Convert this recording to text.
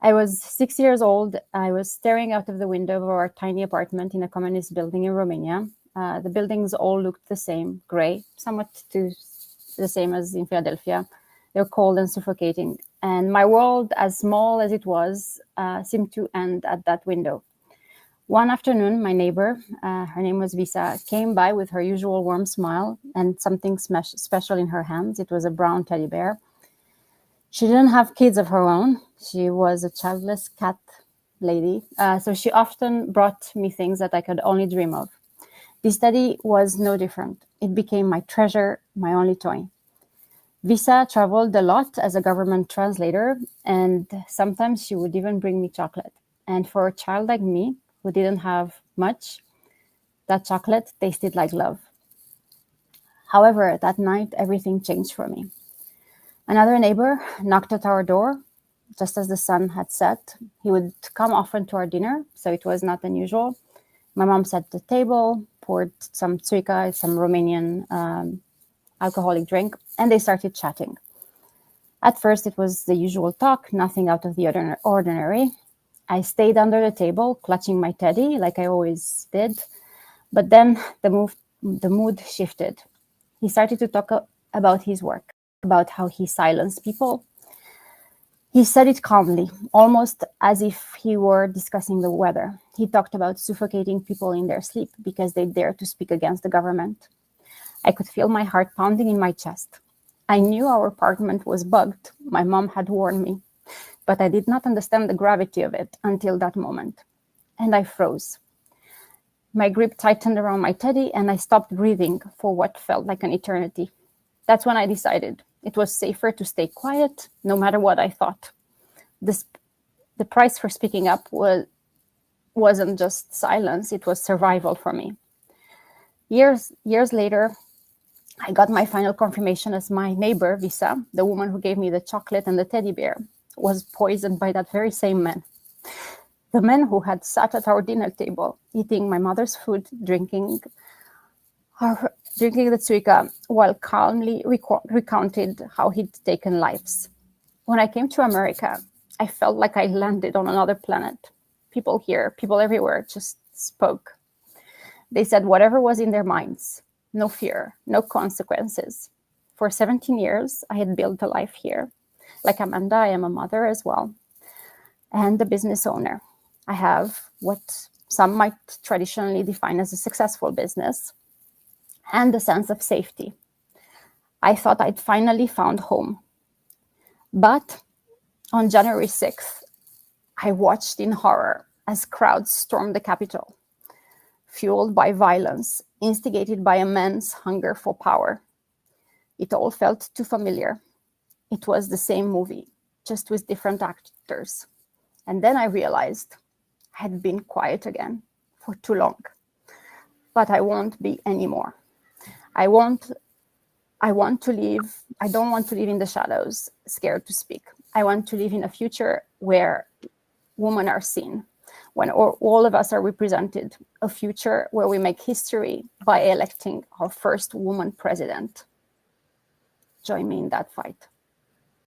I was 6 years old. I was staring out of the window of our tiny apartment in a communist building in Romania. The buildings all looked the same, gray, somewhat the same as in Philadelphia. They were cold and suffocating. And my world, as small as it was, seemed to end at that window. One afternoon, my neighbor, her name was Visa, came by with her usual warm smile and something special in her hands. It was a brown teddy bear. She didn't have kids of her own. She was a childless cat lady. So she often brought me things that I could only dream of. This teddy was no different. It became my treasure, my only toy. Visa traveled a lot as a government translator, and sometimes she would even bring me chocolate. And for a child like me, who didn't have much, that chocolate tasted like love. However, that night, everything changed for me. Another neighbor knocked at our door just as the sun had set. He would come often to our dinner, so it was not unusual. My mom set the table, poured some țuica, some Romanian alcoholic drink, and they started chatting. At first, it was the usual talk, nothing out of the ordinary. I stayed under the table, clutching my teddy, like I always did. But then the mood shifted. He started to talk about his work, about how he silenced people. He said it calmly, almost as if he were discussing the weather. He talked about suffocating people in their sleep because they dared to speak against the government. I could feel my heart pounding in my chest. I knew our apartment was bugged. My mom had warned me. But I did not understand the gravity of it until that moment. And I froze. My grip tightened around my teddy, and I stopped breathing for what felt like an eternity. That's when I decided it was safer to stay quiet, no matter what I thought. The price for speaking up wasn't just silence, it was survival for me. Years later, I got my final confirmation as my neighbor, Visa, the woman who gave me the chocolate and the teddy bear, was poisoned by that very same man. The man who had sat at our dinner table, eating my mother's food, drinking the țuica, while calmly recounted how he'd taken lives. When I came to America, I felt like I landed on another planet. People here, people everywhere just spoke. They said whatever was in their minds. No fear, no consequences. For 17 years, I had built a life here. Like Amanda, I am a mother as well, and a business owner. I have what some might traditionally define as a successful business, and a sense of safety. I thought I'd finally found home. But on January 6th, I watched in horror as crowds stormed the Capitol, fueled by violence, instigated by immense hunger for power. It all felt too familiar. It was the same movie, just with different actors. And then I realized I had been quiet again for too long. But I won't be anymore. I don't want to live in the shadows, scared to speak. I want to live in a future where women are seen, when all of us are represented, a future where we make history by electing our first woman president. Join me in that fight.